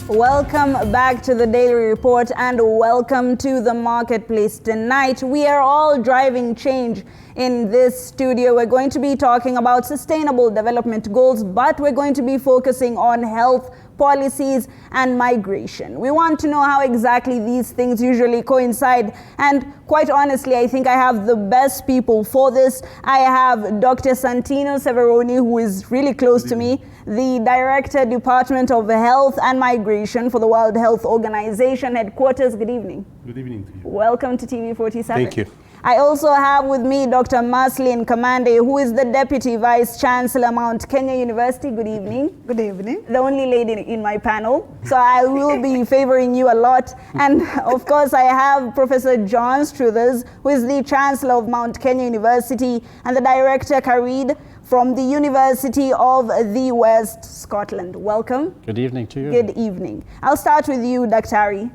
Welcome back to the Daily Report and welcome to the marketplace. Tonight we are all driving change in this studio. We're going to be talking about sustainable development goals, but we're going to be focusing on health policies and migration. We want to know how exactly these things usually coincide, and quite honestly, I think I have the best people for this. I have Dr. Santino Severoni, who is really close to me, the Director, Department of Health and Migration for the World Health Organization headquarters. Good evening. Good evening to you. Welcome to TV 47. Thank you. I also have with me Dr. Maslin Kamande, who is the Deputy Vice Chancellor, Mount Kenya University. Good evening. Good evening. The only lady in my panel, so I will be favoring you a lot. And of course, I have Professor John Struthers, who is the Chancellor of Mount Kenya University, and the Director, Karid, from the University of the West, Scotland. Welcome. Good evening to you. Good evening. I'll start with you, Daktari.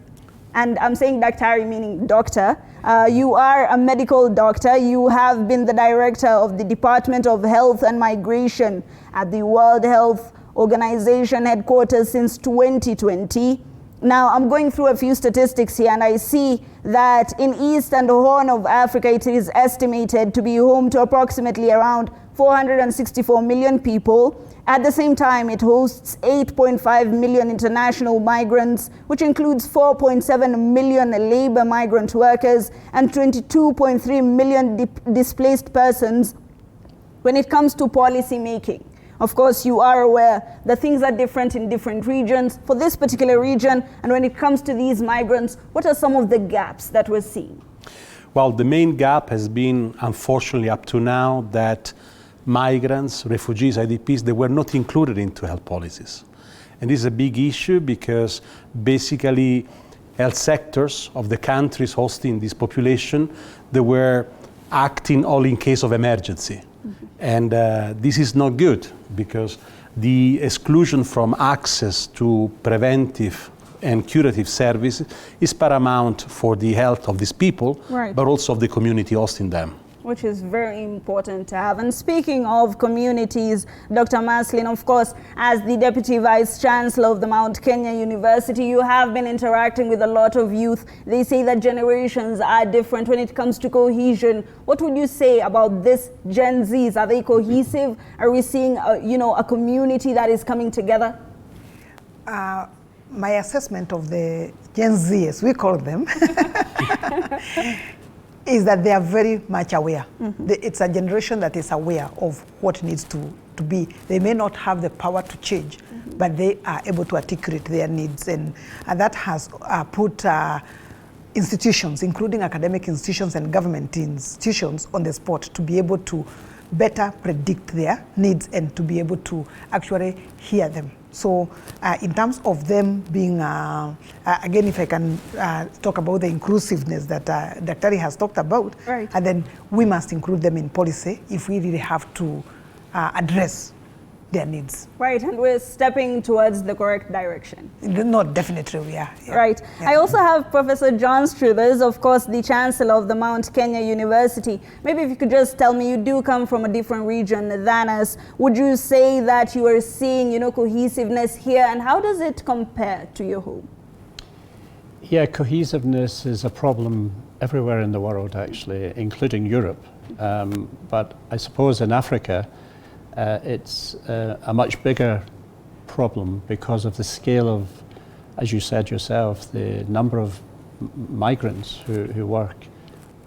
And I'm saying Daktari meaning doctor. You are a medical doctor. You have been the director of the Department of Health and Migration at the World Health Organization headquarters since 2020. Now, I'm going through a few statistics here, and I see that in East and Horn of Africa, it is estimated to be home to approximately around 464 million people. At the same time, it hosts 8.5 million international migrants, which includes 4.7 million labor migrant workers and 22.3 million displaced persons. When it comes to policy making, of course, you are aware that things are different in different regions. For this particular region, and when it comes to these migrants, what are some of the gaps that we're seeing? Well, the main gap has been, unfortunately, up to now, that migrants, refugees, IDPs, they were not included into health policies. And this is a big issue because basically health sectors of the countries hosting this population, they were acting only in case of emergency. Mm-hmm. And this is not good because the exclusion from access to preventive and curative services is paramount for the health of these people, right, but also of the community hosting them. Which is very important to have. And speaking of communities, Dr. Maslin, of course, as the Deputy Vice Chancellor of the Mount Kenya University, you have been interacting with a lot of youth. They say that generations are different when it comes to cohesion. What would you say about this Gen Zs? Are they cohesive? Are we seeing a community that is coming together? My assessment of the Gen Z, as we call them, is that they are very much aware. Mm-hmm. It's a generation that is aware of what needs to be. They may not have the power to change, mm-hmm, but they are able to articulate their needs. And that has put institutions, including academic institutions and government institutions, on the spot to be able to better predict their needs and to be able to actually hear them. So in terms of them being, again, if I can talk about the inclusiveness that Dr. has talked about, right, and then we must include them in policy if we really have to address their needs. Right, and we're stepping towards the correct direction. No, definitely we are. Yeah. Right. Yeah. I also have Professor John Struthers, of course, the Chancellor of the Mount Kenya University. Maybe if you could just tell me, you do come from a different region than us. Would you say that you are seeing, cohesiveness here, and how does it compare to your home? Yeah, cohesiveness is a problem everywhere in the world, actually, including Europe. But I suppose in Africa, it's a much bigger problem because of the scale of, as you said yourself, the number of migrants who work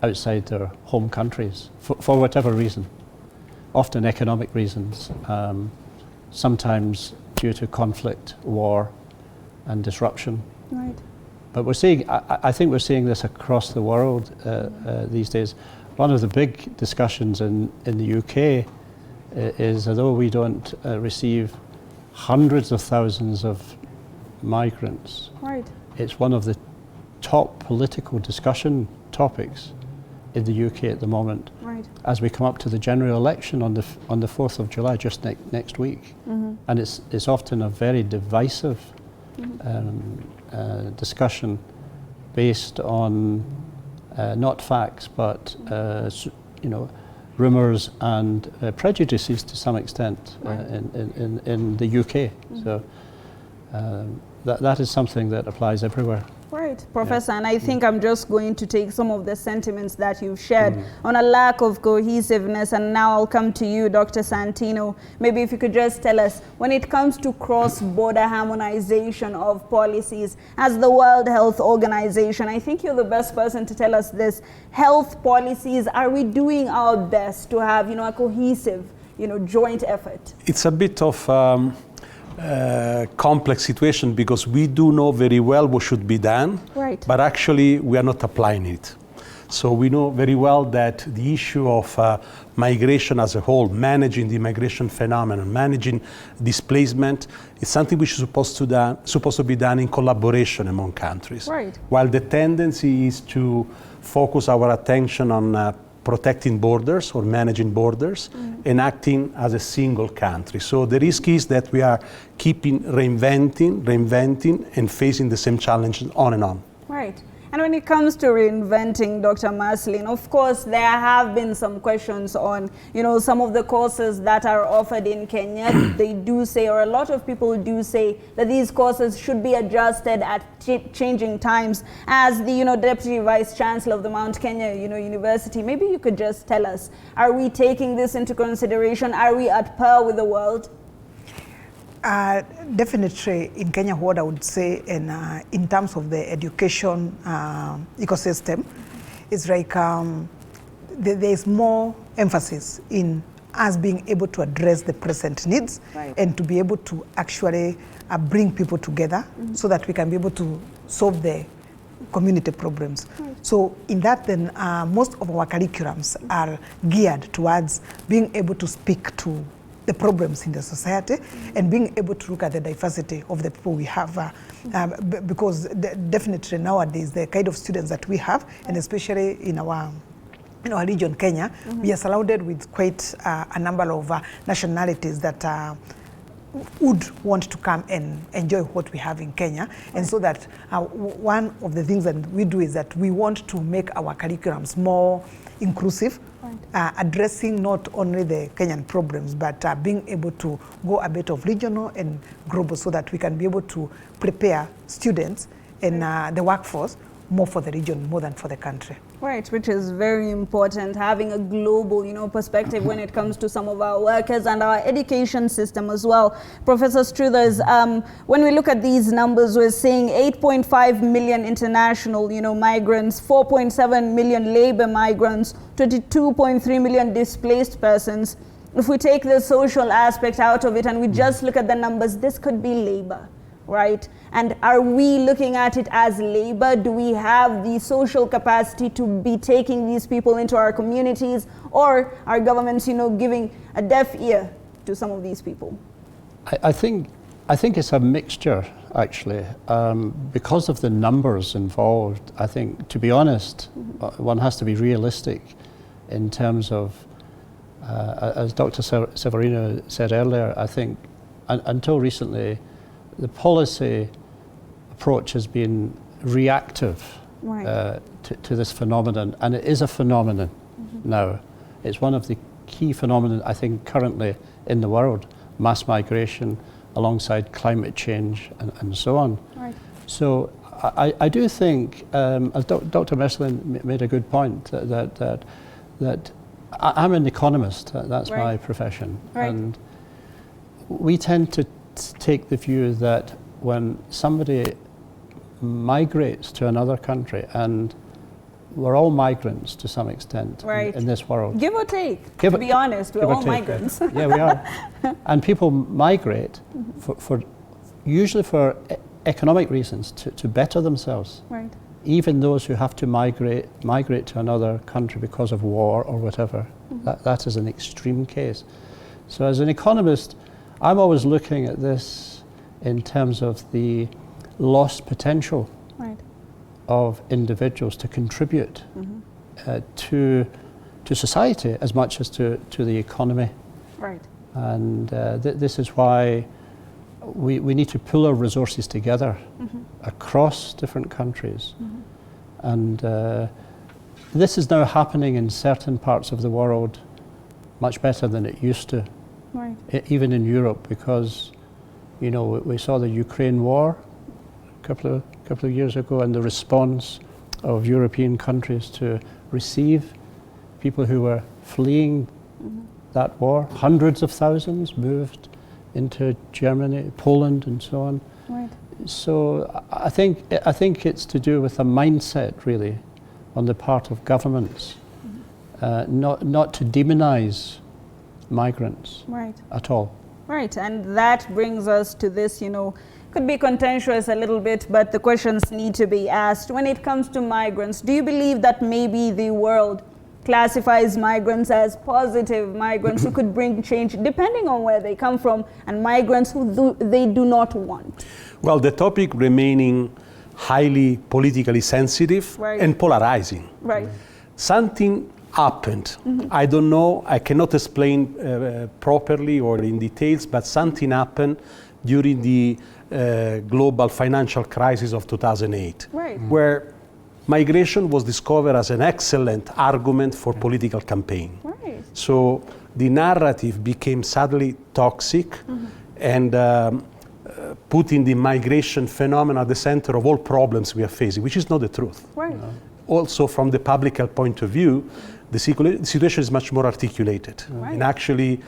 outside their home countries for whatever reason, often economic reasons, sometimes due to conflict, war and disruption. Right. But we're seeing, I think we're seeing this across the world these days. One of the big discussions in the UK is, although we don't receive hundreds of thousands of migrants, right, it's one of the top political discussion topics in the UK at the moment, right, as we come up to the general election on the 4th of July, just next week. Mm-hmm. And it's often a very divisive, mm-hmm, discussion based on not facts, but rumours and prejudices to some extent in the UK. So that is something that applies everywhere. Right, Professor, and I think I'm just going to take some of the sentiments that you've shared on a lack of cohesiveness, and now I'll come to you, Dr. Santino. Maybe if you could just tell us, when it comes to cross-border harmonization of policies, as the World Health Organization, I think you're the best person to tell us this. Health policies, are we doing our best to have, a cohesive, joint effort? It's a bit of complex situation because we do know very well what should be done, but actually we are not applying it. So we know very well that the issue of migration as a whole, managing the migration phenomenon, managing displacement, is something which is supposed to be done in collaboration among countries. While the tendency is to focus our attention on protecting borders or managing borders and acting as a single country. So the risk is that we are keeping reinventing and facing the same challenges on and on. Right. And when it comes to reinventing, Dr. Marceline, of course, there have been some questions on, some of the courses that are offered in Kenya. They do say, or a lot of people do say, that these courses should be adjusted at changing times. As the, Deputy Vice Chancellor of the Mount Kenya, University, maybe you could just tell us, are we taking this into consideration? Are we at par with the world? Definitely in Kenya, what I would say in terms of the education ecosystem is like there's more emphasis in us being able to address the present needs and to be able to actually bring people together so that we can be able to solve the community problems. So in that then most of our curriculums are geared towards being able to speak to the problems in the society and being able to look at the diversity of the people we have because definitely nowadays the kind of students that we have, and especially in our region, Kenya, we are surrounded with quite a number of nationalities that would want to come and enjoy what we have in Kenya. And so that one of the things that we do is that we want to make our curriculums more inclusive, addressing not only the Kenyan problems, but being able to go a bit of regional and global so that we can be able to prepare students in the workforce more for the region, more than for the country. Right, which is very important, having a global, perspective when it comes to some of our workers and our education system as well. Professor Struthers, when we look at these numbers, we're seeing 8.5 million international, migrants, 4.7 million labor migrants, 22.3 million displaced persons. If we take the social aspect out of it and we just look at the numbers, this could be labor. Right? And are we looking at it as labor? Do we have the social capacity to be taking these people into our communities, or are governments, giving a deaf ear to some of these people? I think it's a mixture, actually, because of the numbers involved. I think, to be honest, one has to be realistic in terms of, as Dr. Severino said earlier, I think until recently, the policy approach has been reactive to this phenomenon, and it is a phenomenon now. It's one of the key phenomena, I think, currently in the world, mass migration alongside climate change and so on. So I do think, as Dr. Marceline made a good point, that I'm an economist, that's my profession, and we tend to take the view that when somebody migrates to another country, and we're all migrants to some extent in this world. Give or take, to be honest, we're all migrants. Yeah, we are. And people migrate for usually for economic reasons, to better themselves. Even those who have to migrate to another country because of war or whatever, that is an extreme case. So as an economist, I'm always looking at this in terms of the lost potential of individuals to contribute to society as much as to the economy. And this is why we need to pull our resources together across different countries. And this is now happening in certain parts of the world much better than it used to, Right. even in Europe, because, you know, we saw the Ukraine war a couple of years ago, and the response of European countries to receive people who were fleeing that war. Hundreds of thousands moved into Germany, Poland, and so on. Right. So I think it's to do with a mindset, really, on the part of governments, not to demonize migrants Right. at all. Right, and that brings us to this, you know, could be contentious a little bit, but the questions need to be asked. When it comes to migrants, do you believe that maybe the world classifies migrants as positive migrants who could bring change depending on where they come from, and migrants who they do not want? Well, the topic remaining highly politically sensitive Right. and polarizing. Right. Something happened. I don't know, I cannot explain properly or in details, but something happened during the global financial crisis of 2008, Right. where migration was discovered as an excellent argument for political campaign. Right. So the narrative became suddenly toxic and putting the migration phenomenon at the center of all problems we are facing, which is not the truth. Right. Also, from the public health point of view, the situation is much more articulated. Right. And actually,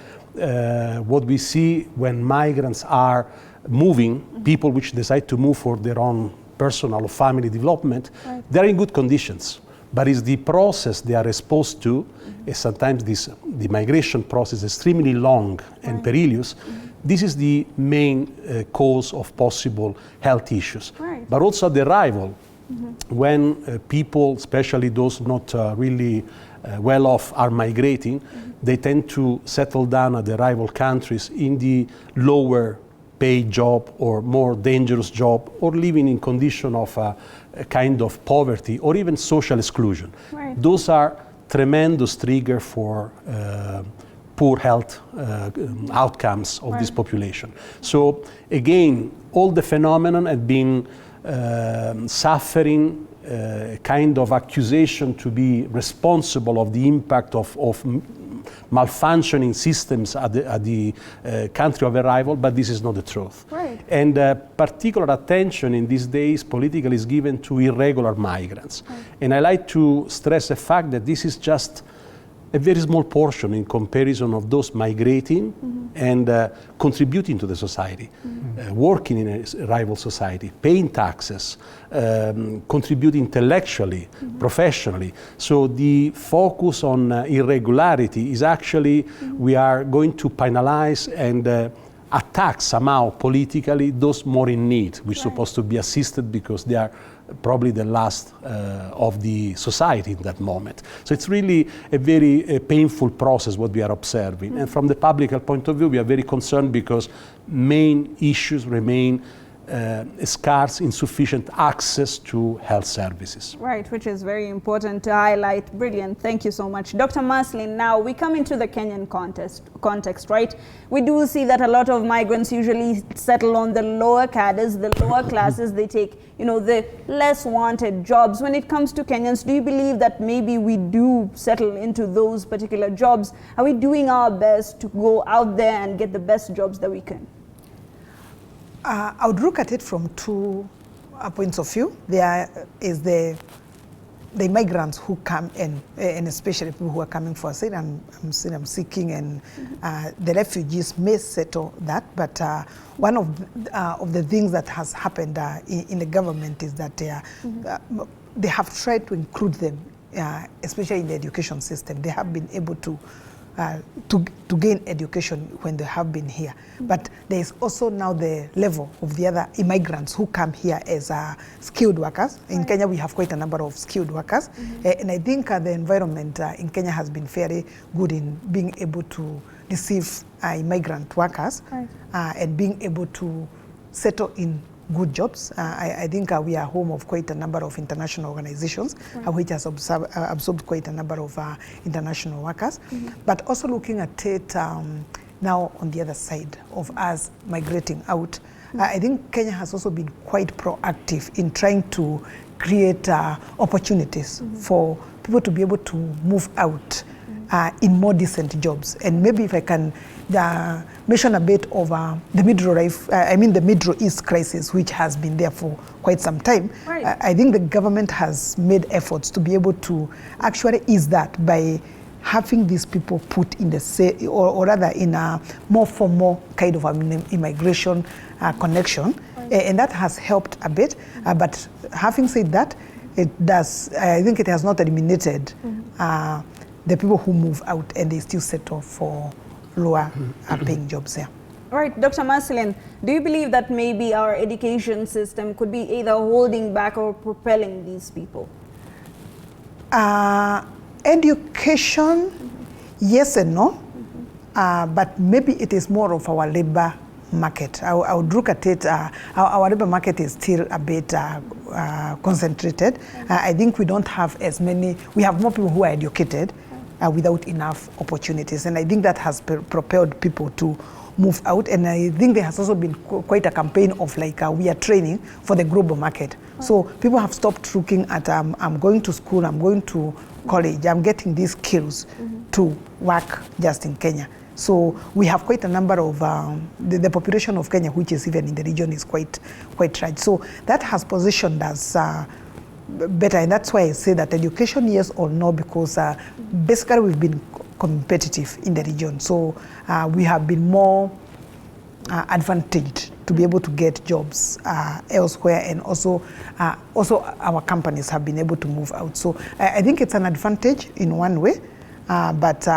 what we see when migrants are moving, people which decide to move for their own personal or family development, Right. they're in good conditions. But it's the process they are exposed to, and sometimes the migration process is extremely long and perilous. This is the main cause of possible health issues. Right. But also at the arrival, when people, especially those not really well off, are migrating, they tend to settle down at the arrival countries in the lower paid job or more dangerous job, or living in condition of a kind of poverty or even social exclusion. Right. Those are tremendous trigger for poor health outcomes of this population. So again, all the phenomenon have been suffering a kind of accusation to be responsible of the impact of malfunctioning systems at the country of arrival, but this is not the truth. Right. And particular attention in these days politically is given to irregular migrants. Right. And I like to stress the fact that this is just a very small portion in comparison of those migrating and contributing to the society, working in a rival society, paying taxes, contributing intellectually, professionally. So the focus on irregularity is actually we are going to penalize and attack somehow politically those more in need, which are supposed to be assisted because they are probably the last of the society in that moment. So it's really a very painful process what we are observing. And from the public health point of view, we are very concerned because main issues remain scarce, insufficient access to health services. Right, which is very important to highlight. Brilliant, thank you so much. Dr. Maslin, now we come into the Kenyan context, right? We do see that a lot of migrants usually settle on the lower cadres, the lower classes. They take, you know, the less wanted jobs. When it comes to Kenyans, do you believe that maybe we do settle into those particular jobs? Are we doing our best to go out there and get the best jobs that we can? I would look at it from two points of view. There is the migrants who come in, and especially people who are coming for asylum, seeking, and the refugees may settle that. But one of the things that has happened in the government is that they have tried to include them, especially in the education system. They have been able to gain education when they have been here. But there is also now the level of the other immigrants who come here as skilled workers. In Kenya, we have quite a number of skilled workers. And I think the environment in Kenya has been very good in being able to receive immigrant workers and being able to settle in good jobs. I think we are home of quite a number of international organizations, which has absorbed quite a number of international workers. But also looking at it now on the other side of us migrating out, I think Kenya has also been quite proactive in trying to create opportunities for people to be able to move out in more decent jobs. And maybe if I can mention a bit of the Middle East crisis, which has been there for quite some time. Right. I think the government has made efforts to be able to actually ease that by having these people put in the or rather in a more formal kind of immigration connection, and that has helped a bit. But having said that, I think it has not eliminated the people who move out and they still settle for lower paying jobs there. All right, Dr. Marcelin, do you believe that maybe our education system could be either holding back or propelling these people? Education, yes and no, but maybe it is more of our labor market. I would look at it, our labor market is still a bit concentrated. I think we don't have as many, we have more people who are educated without enough opportunities, and I think that has propelled people to move out. And I think there has also been quite a campaign of like we are training for the global market. So people have stopped looking at I'm going to school, I'm going to college, I'm getting these skills to work just in Kenya. So we have quite a number of the population of Kenya, which is even in the region, is quite large. So that has positioned us better, and that's why I say that education, yes or no, because basically we've been competitive in the region. So we have been more advantaged to be able to get jobs elsewhere, and also our companies have been able to move out. So I think it's an advantage in one way, but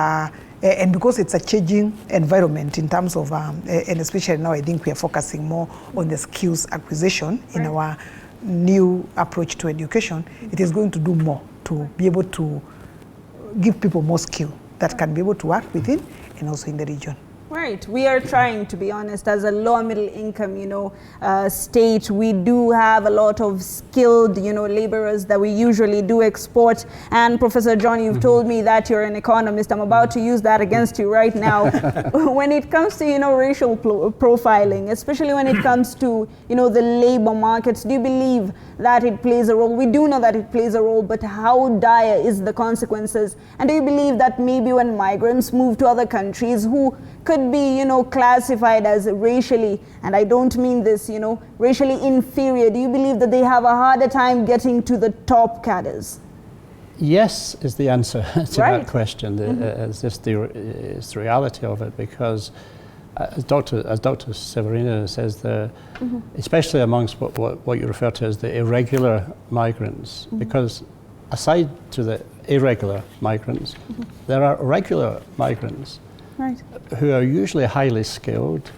and because it's a changing environment in terms of, and especially now I think we are focusing more on the skills acquisition in our new approach to education, it is going to do more to be able to give people more skill that can be able to work within and also in the region. Right. We are trying, to be honest, as a lower middle income, state, we do have a lot of skilled, laborers that we usually do export. And Professor John, you've told me that you're an economist. I'm about to use that against you right now. When it comes to, racial profiling, especially when it comes to, the labor markets, do you believe that it plays a role? We do know that it plays a role, but how dire is the consequences? And do you believe that maybe when migrants move to other countries who could be, classified as racially, and I don't mean this, racially inferior, do you believe that they have a harder time getting to the top cadres? Yes is the answer to that question. It's just it's the reality of it, because as Dr. Severino says, especially amongst what you refer to as the irregular migrants, because aside to the irregular migrants, there are regular migrants who are usually highly skilled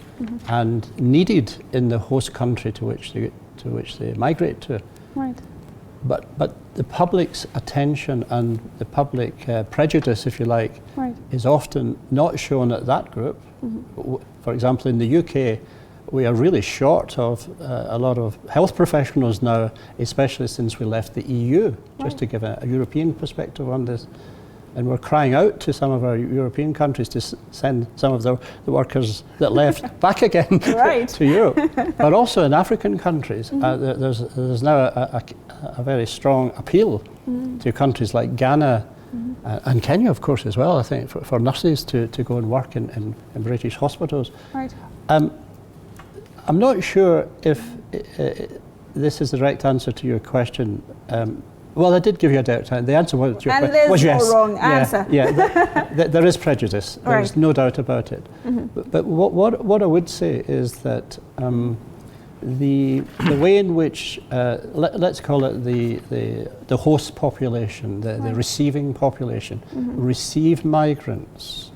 and needed in the host country to which they migrate to. But the public's attention and the public prejudice, if you like, is often not shown at that group. For example, in the UK, we are really short of a lot of health professionals now, especially since we left the EU, just to give a European perspective on this. And we're crying out to some of our European countries to send some of the workers that left back again to Europe. But also in African countries, there's now a very strong appeal to countries like Ghana and Kenya, of course, as well, I think, for nurses to go and work in British hospitals. I'm not sure if this is the right answer to your question. Well, I did give you a doubt. The answer was yes. And there's no wrong answer. There is prejudice. There's no doubt about it. But what I would say is that the way in which, let's call it the host population, the receiving population, received migrants,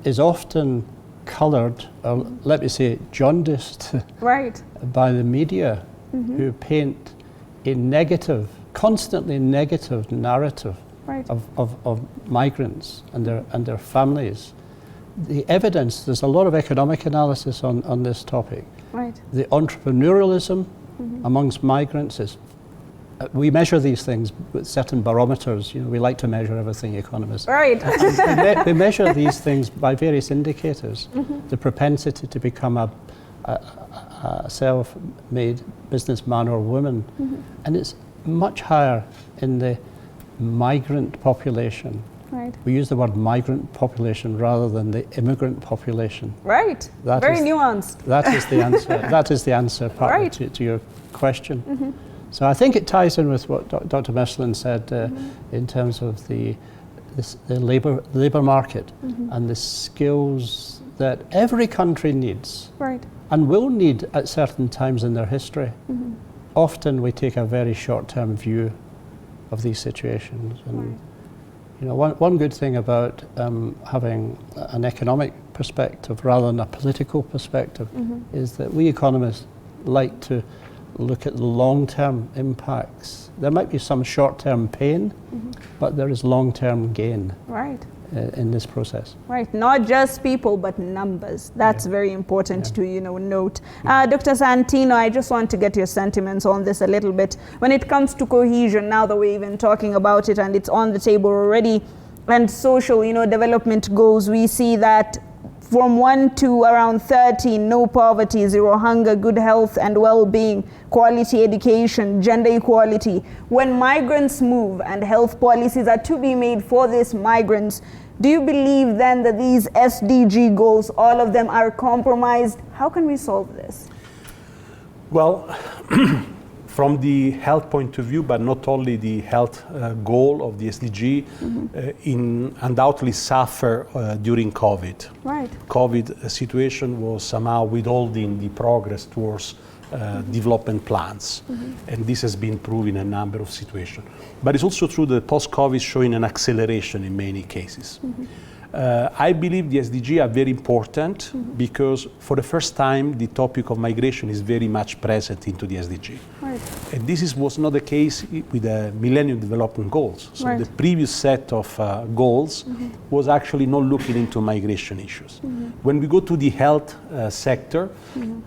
is often coloured, or let me say jaundiced, by the media, who paint a negative, constantly negative narrative of migrants and their families. The evidence, there's a lot of economic analysis on this topic. The entrepreneurialism amongst migrants is, we measure these things with certain barometers. We like to measure everything, economists. We measure these things by various indicators. The propensity to become a self-made businessman or woman, and it's much higher in the migrant population Right. We use the word migrant population rather than the immigrant population. Right. That Very is- nuanced. That is the answer. That is the answer partly Right. to your question. So I think it ties in with what Dr. Meslin said in terms of the labour market and the skills that every country needs Right. and will need at certain times in their history. Often we take a very short-term view of these situations. And you know, one good thing about having an economic perspective rather than a political perspective is that we economists like to look at the long-term impacts. There might be some short-term pain, but there is long-term gain Right. in this process. Right, not just people, but numbers. That's very important to, note. Dr. Santino, I just want to get your sentiments on this a little bit. When it comes to cohesion, now that we're even talking about it and it's on the table already, and social, development goals, we see that from 1 to around 13, no poverty, zero hunger, good health and well-being, quality education, gender equality. When migrants move and health policies are to be made for these migrants, do you believe then that these SDG goals, all of them are compromised? How can we solve this? Well, from the health point of view, but not only the health goal of the SDG, undoubtedly suffer during COVID. Right. COVID situation was somehow withholding the progress towards development plans, and this has been proven in a number of situations. But it's also true that post-COVID is showing an acceleration in many cases. I believe the SDG are very important because for the first time the topic of migration is very much present into the SDG. Right. And this was not the case with the Millennium Development Goals. So Right. the previous set of goals was actually not looking into migration issues. When we go to the health sector,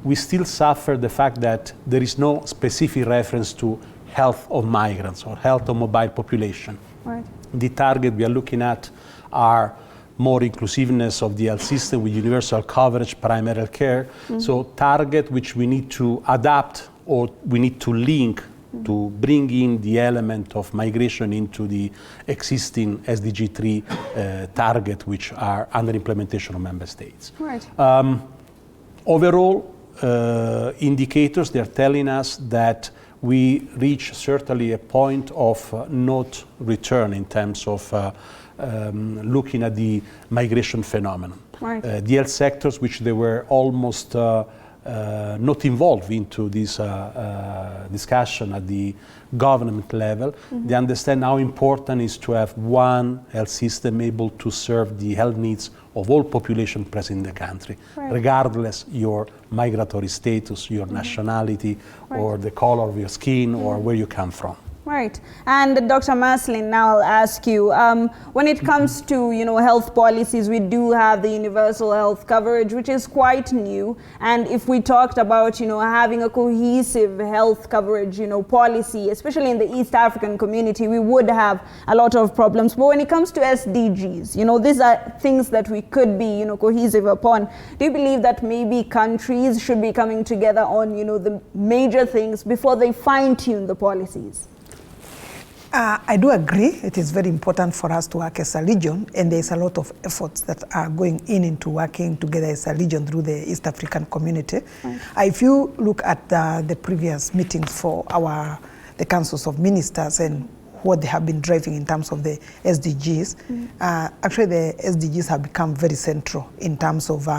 we still suffer the fact that there is no specific reference to health of migrants or health of mobile population. Right. The target we are looking at are more inclusiveness of the health system with universal coverage, primary health care. So target which we need to adapt or we need to link to bring in the element of migration into the existing SDG 3 target which are under implementation of member states. Right. Overall indicators, they're telling us that we reach certainly a point of not return in terms of looking at the migration phenomenon. Right. The health sectors, which they were almost not involved into this discussion at the government level, they understand how important it is to have one health system able to serve the health needs of all population present in the country, Right. regardless your migratory status, your nationality, or the color of your skin, or where you come from. Right. And Dr. Meslin, now I'll ask you, when it comes to, health policies, we do have the universal health coverage, which is quite new. And if we talked about, having a cohesive health coverage, policy, especially in the East African community, we would have a lot of problems. But when it comes to SDGs, these are things that we could be, cohesive upon. Do you believe that maybe countries should be coming together on, the major things before they fine-tune the policies? I do agree. It is very important for us to work as a region, and there's a lot of efforts that are going into working together as a region through the East African community. Right. If you look at the previous meetings for the councils of ministers and what they have been driving in terms of the SDGs, actually the SDGs have become very central in terms of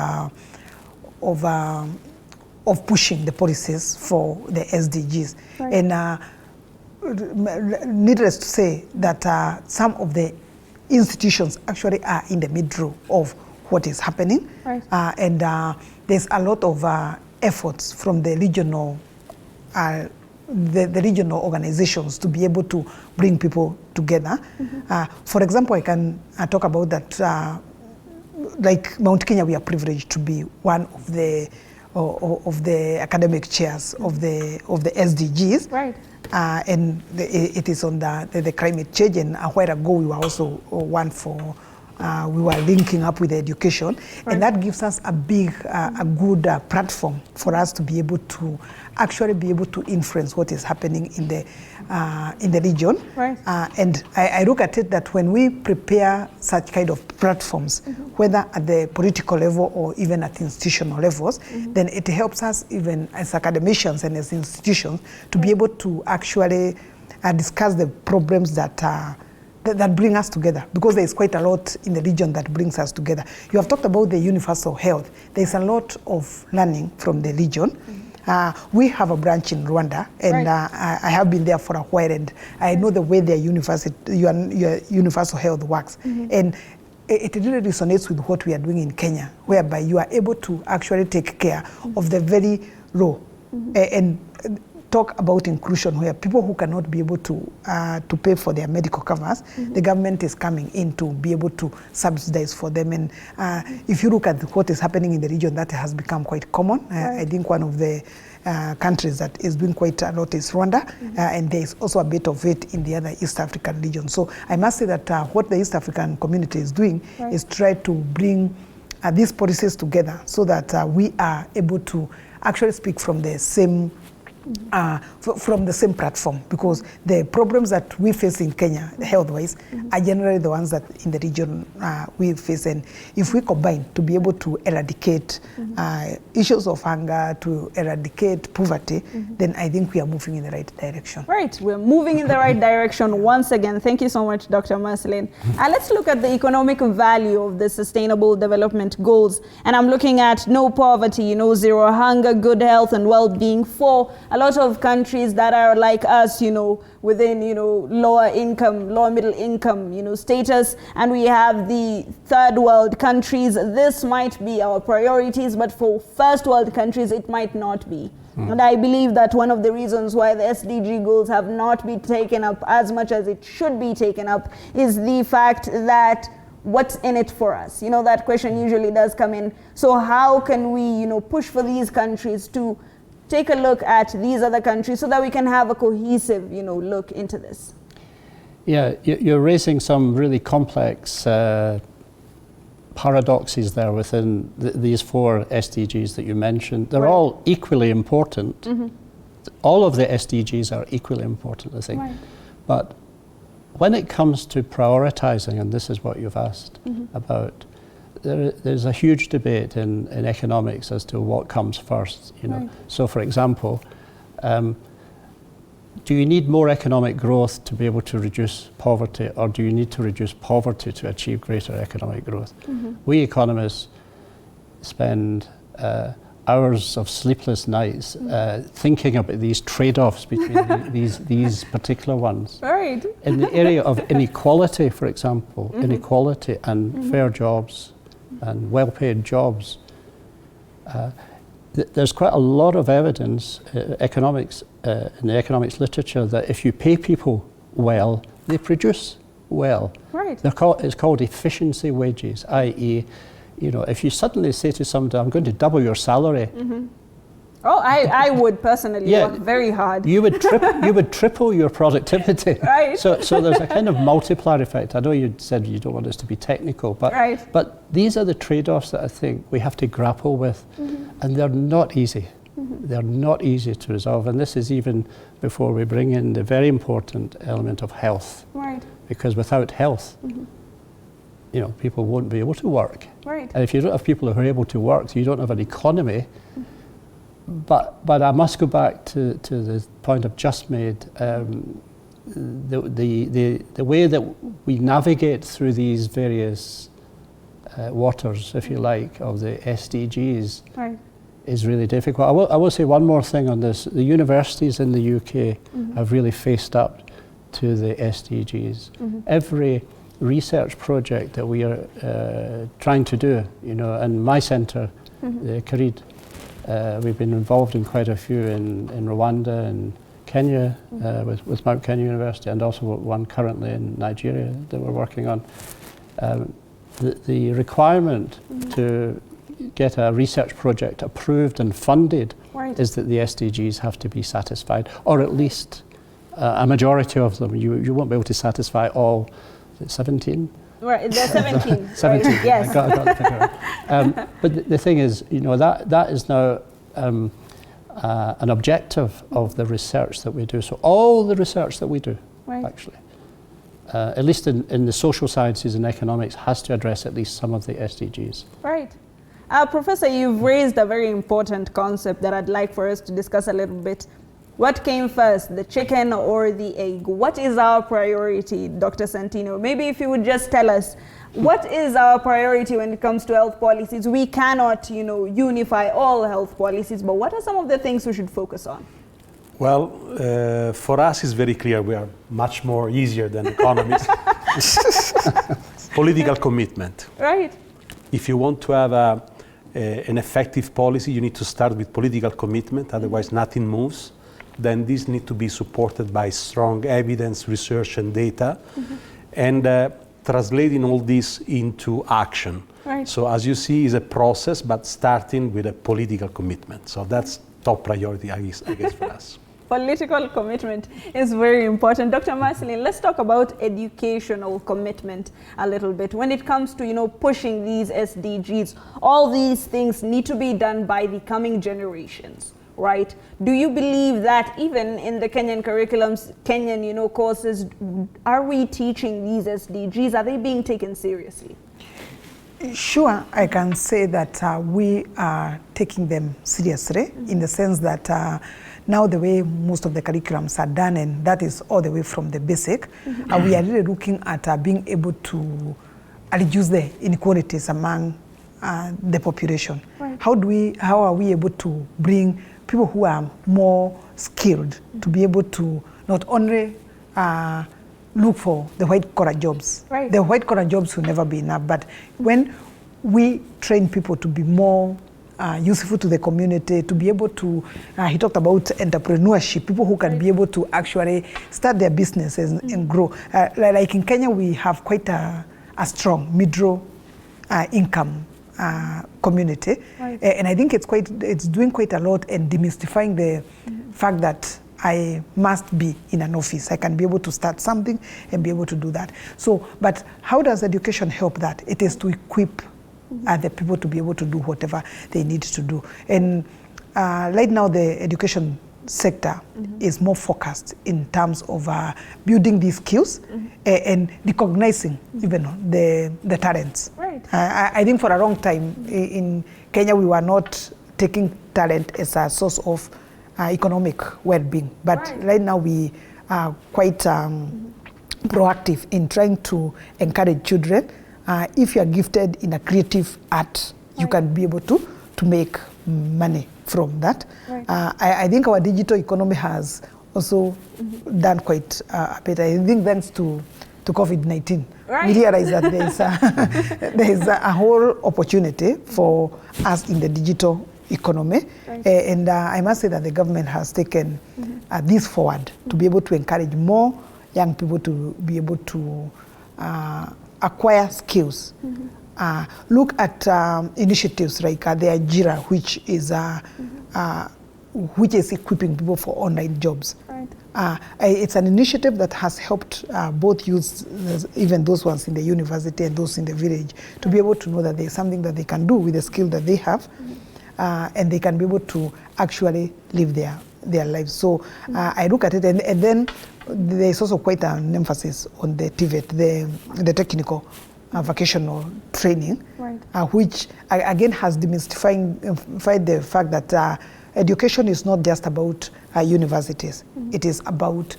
pushing the policies for the SDGs. Right. And needless to say that some of the institutions actually are in the middle of what is happening. Right. And there's a lot of efforts from the regional the regional organizations to be able to bring people together. For example, I can talk about that, like Mount Kenya, we are privileged to be one of the academic chairs of the SDGs. Right. And it is on the climate change, and a while ago we were also one for we were linking up with education, and that gives us a big, a good platform for us to be able to actually be able to influence what is happening in the region. Right. And I look at it that when we prepare such kind of platforms, whether at the political level or even at institutional levels, then it helps us even as academicians and as institutions to be able to actually discuss the problems that bring us together, because there is quite a lot in the region that brings us together. You have talked about the universal health. There is a lot of learning from the region. We have a branch in Rwanda, and I have been there for a while, and I know the way their your universal health works. And it really resonates with what we are doing in Kenya, whereby you are able to actually take care of the very low and talk about inclusion, where people who cannot be able to pay for their medical covers, the government is coming in to be able to subsidize for them. And if you look at what is happening in the region, that has become quite common. I think one of the countries that is doing quite a lot is Rwanda, and there is also a bit of it in the other East African region. So I must say that what the East African community is doing is try to bring these policies together so that we are able to actually speak from the same platform, because the problems that we face in Kenya, health-wise, are generally the ones that in the region we face. And if we combine to be able to eradicate issues of hunger, to eradicate poverty, then I think we are moving in the right direction. Right, we're moving in the right direction once again. Thank you so much, Dr. Marceline. Let's look at the economic value of the Sustainable Development Goals. And I'm looking at no poverty, zero hunger, good health and well-being for a lot of countries that are like us, within, lower income, lower middle income, status. And we have the third world countries. This might be our priorities, but for first world countries, it might not be. And I believe that one of the reasons why the SDG goals have not been taken up as much as it should be taken up is the fact that what's in it for us? That question usually does come in. So how can we, push for these countries to take a look at these other countries so that we can have a cohesive, look into this? Yeah, you're raising some really complex paradoxes there within these 4 SDGs that you mentioned. They're all equally important. All of the SDGs are equally important, I think. But when it comes to prioritizing, and this is what you've asked about, there's a huge debate in economics as to what comes first. So, for example, do you need more economic growth to be able to reduce poverty, or do you need to reduce poverty to achieve greater economic growth? We economists spend hours of sleepless nights thinking about these trade-offs between these particular ones. Right. In the area of inequality, for example, inequality and fair jobs and well-paid jobs, there's quite a lot of evidence, economics, in the economics literature, that if you pay people well, they produce well. Right. It's called efficiency wages, i.e., if you suddenly say to somebody, I'm going to double your salary. Oh, I would personally work very hard. You would triple your productivity. Right. So there's a kind of multiplier effect. I know you said you don't want us to be technical, but these are the trade-offs that I think we have to grapple with, and they're not easy. They're not easy to resolve, and this is even before we bring in the very important element of health. Right. Because without health, people won't be able to work. Right. And if you don't have people who are able to work, you don't have an economy. But I must go back to the point I've just made. The way that we navigate through these various waters, if you like, of the SDGs is really difficult. I will say one more thing on this. The universities in the UK have really faced up to the SDGs. Every research project that we are trying to do, and my centre, the Karid, we've been involved in quite a few in Rwanda and Kenya, with Mount Kenya University, and also one currently in Nigeria that we're working on. The requirement to get a research project approved and funded is that the SDGs have to be satisfied, or at least a majority of them. You won't be able to satisfy all 17 Right, they're 17. 17. Right? Yes. I got the figure right. But the thing is, that is now an objective of the research that we do. So all the research that we do, Right. actually, at least in the social sciences and economics, has to address at least some of the SDGs. Right. Professor, you've raised a very important concept that I'd like for us to discuss a little bit. What came first, the chicken or the egg? What is our priority, Dr. Santino? Maybe if you would just tell us, what is our priority when it comes to health policies? We cannot, unify all health policies, but what are some of the things we should focus on? Well, for us it's very clear we are much more easier than economists. Political commitment. Right. If you want to have an effective policy, you need to start with political commitment, otherwise nothing moves. Then this needs to be supported by strong evidence, research and data, and translating all this into action. Right. So as you see, it's a process, but starting with a political commitment. So that's top priority, I guess for us. Political commitment is very important. Dr. Marceline, let's talk about educational commitment a little bit. When it comes to, pushing these SDGs, all these things need to be done by the coming generations, right? Do you believe that even in the Kenyan curriculums, Kenyan, courses, are we teaching these SDGs? Are they being taken seriously? Sure, I can say that we are taking them seriously in the sense that now the way most of the curriculums are done, and that is all the way from the basic, we are really looking at being able to reduce the inequalities among the population. Right. How are we able to bring people who are more skilled to be able to not only look for the white-collar jobs. Right. The white-collar jobs will never be enough, but when we train people to be more useful to the community, to be able to, he talked about entrepreneurship, people who can be able to actually start their businesses and grow. Like in Kenya, we have quite a strong middle income community, Right. And I think it's doing quite a lot in demystifying the fact that I must be in an office. I can be able to start something and be able to do that. So, but how does education help that? It is to equip the people to be able to do whatever they need to do. And right now the education sector is more focused in terms of building these skills and recognizing even the talents. Right. I think for a long time in Kenya we were not taking talent as a source of economic well-being, but right now we are quite proactive in trying to encourage children. If you are gifted in a creative art, you can be able to make money from that. Right. I think our digital economy has also done quite a bit. I think thanks to COVID-19, Right. we realize that there is a whole opportunity for us in the digital economy. Right. And I must say that the government has taken this forward to be able to encourage more young people to be able to acquire skills. Look at initiatives like the Ajira, which is equipping people for online jobs. Right. It's an initiative that has helped both youths, even those ones in the university and those in the village, to be able to know that there's something that they can do with the skill that they have, and they can be able to actually live their lives. So I look at it, and then there's also quite an emphasis on the TVET, the technical vocational training, Right. Which again has demystified the fact that education is not just about universities. It is about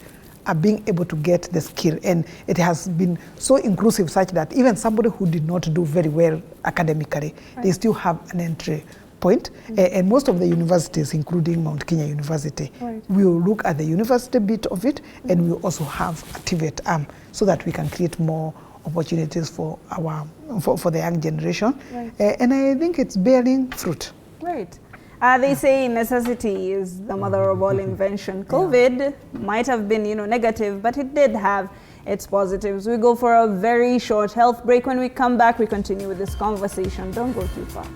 being able to get the skill, and it has been so inclusive such that even somebody who did not do very well academically, they still have an entry point. And most of the universities, including Mount Kenya University, will look at the university bit of it, and we'll also have a TVET arm so that we can create more opportunities for the young generation. And I think it's bearing fruit. Right. They say necessity is the mother of all invention. COVID might have been, negative, but it did have its positives. We go for a very short health break. When we come back, we continue with this conversation. Don't go too far.